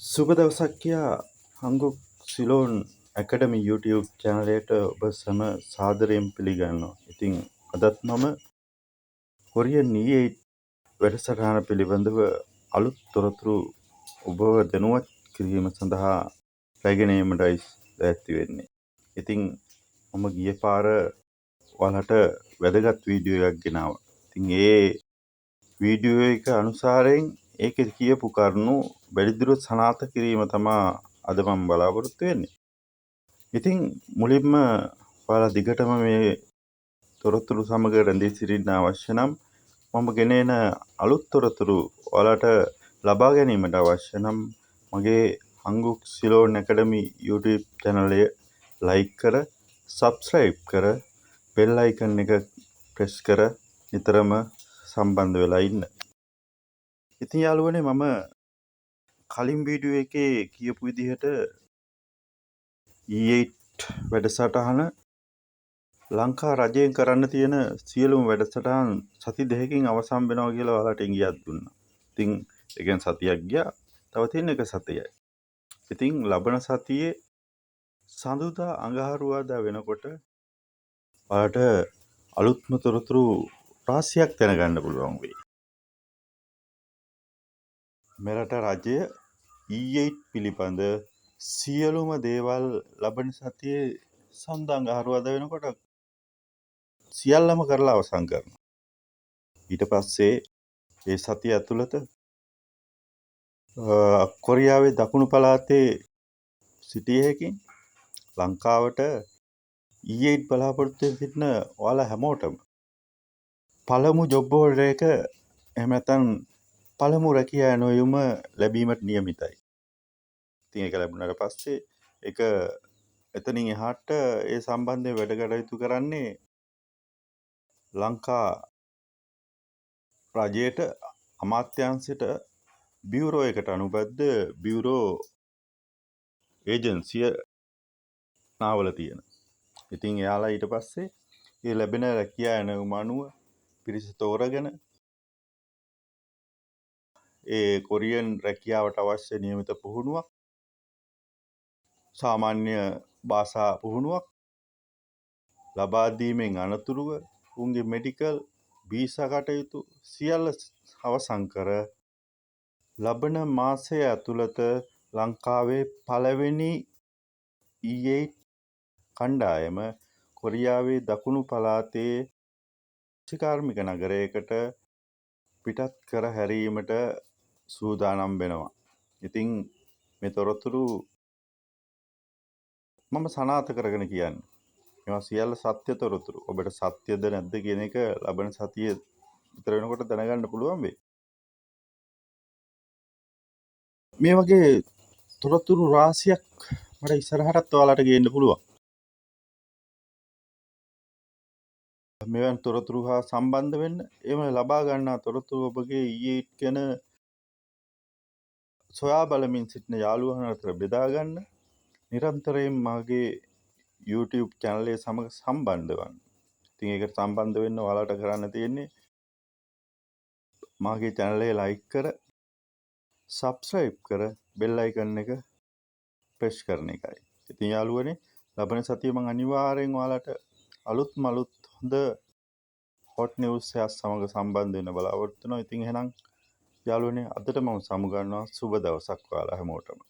සුබ දවසක් කියා හංගුක් සිලෝන් ඇකඩමි YouTube චැනලයට ඔබ සැම සාදරයෙන් පිළිගන්නවා. ඉතින් අදත් මම කොරියන් E8 වැඩසටහන පිළිබඳව අලුත් තොරතුරු ඔබව දැනුවත් කිරීම සඳහා රැගෙන ඒමටයි ලෑස්ති වෙන්නේ. ඉතින් මම ගිය පාර ඔයාලට වැදගත් වීඩියෝ එකක් ගෙනාවා. ඉතින් ඒ වීඩියෝ එක අනුසාරයෙන් ඒකේ කියපු කරුණු වැඩිදුරටත් සනාථ කිරීම තමා අද මම බලාපොරොත්තු වෙන්නේ. ඉතින් මුලින්ම ඔයාලා දිගටම මේ තොරතුරු සමග රැඳී සිටින්න අවශ්‍ය නම් මම ගෙනෙන අලුත් තොරතුරු ඔයාලට ලබා ගැනීමට අවශ්‍ය නම් මගේ හංගුක් සිලෝන් ඇකඩමි YouTube channel එක like කර subscribe කර bell icon එක press කර නිතරම සම්බන්ධ වෙලා ඉන්න. ඉතින් යාළුවනේ මම කලින් වීඩියෝ එකේ කියපු විදිහට E8 වැඩසටහන ලංකා රජයෙන් කරන්න තියෙන සියලුම වැඩසටහන් සති දෙකකින් අවසන් වෙනවා කියලා ඔයාලට ඉඟියක් දුන්නා. ඉතින් ඒ කියන්නේ සතියක් ගියා. තව තියෙන එක සතියයි. ඉතින් ලබන සතියේ සඳුදා අඟහරුවාදා වෙනකොට ඔයාලට අලුත්ම තොරතුරු රාශියක් දැනගන්න පුළුවන් වෙයි. මෙරට රජය E8 පිළිබඳ සියලුම දේවල් ලබන සතියේ සඳුදා අඟහරුවාදා වෙනකොට සියල්ලම කරලා අවසන් කරනවා. ඊට පස්සේ ඒ සතිය ඇතුළත කොරියාවේ දකුණු පළාතේ සිටියේකින් ලංකාවට E8 බලාපොරොත්තු සිටින ඔයාලා හැමෝටම පළමු ජොබ් ඕඩර් එක එහෙම නැත්නම් පළමු රැකියා නොයුම ලැබීමට නියමිතයි. ඉතින් ඒක ලැබුණාට පස්සේ ඒක එතනින් එහාට ඒ සම්බන්ධයෙන් වැඩ කටයුතු කරන්නේ ලංකා රජයට අමාත්‍යාංශයට බියුරෝ එකට අනුබද්ධ බියුරෝ ඒජන්සිය නාවල තියෙන. ඉතින් එයාලා ඊට පස්සේ ඒ ලැබෙන රැකියා එනවුම අනුව පිරිස තෝරගෙන ඒ කොරියන් රැකියාවට අවශ්‍ය නියමිත පුහුණුවක් සාමාන්‍ය භාෂා පුහුණුවක් ලබා දීමෙන් අනතුරුව උන්ගේ මෙඩිකල් වීසා කටයුතු සියල්ල අවසන් කර ලබන මාසය ඇතුළත ලංකාවේ පළවෙනි E8 කණ්ඩායම කොරියාවේ දකුණු පළාතේ කාර්මික නගරයකට පිටත් කර හැරීමට සූදානම් වෙනවා. ඉතින් මේ තොරතුරු මම සනාථ කරගෙන කියන්නේ. මේවා සියල්ල සත්‍ය තොරතුරු. ඔබට සත්‍යද නැද්ද කියන එක ලබන සතියේ විතර වෙනකොට දැනගන්න පුළුවන් වෙයි. මේ වගේ තොරතුරු රාශියක් මට ඉස්සරහටත් ඔයාලට ගේන්න පුළුවන්. මෙවන් තොරතුරු හා සම්බන්ධ වෙන්න එහෙම ලබා ගන්නා තොරතුරු ඔබගේ E8 ගැන සොයා බලමින් සිටින යාළුවන් අතර බෙදා ගන්න නිරන්තරයෙන් මාගේ YouTube channel එක සමග සම්බන්ධ වන්න. ඉතින් ඒකට සම්බන්ධ වෙන්න ඔයාලට කරන්න තියෙන්නේ මාගේ channel එක like කර subscribe කර bell icon එක press කරන එකයි. ඉතින් යාළුවනේ ලබන සතියේ මම අනිවාර්යෙන් ඔයාලට අලුත් හොඳ hot news එකක් සමග සම්බන්ධ වෙන්න බලාපොරොත්තු වෙනවා. ඉතින් එහෙනම් යාළුවනේ අදට මම සමු ගන්නවා. සුබ දවසක් ඔයාලා හැමෝටම.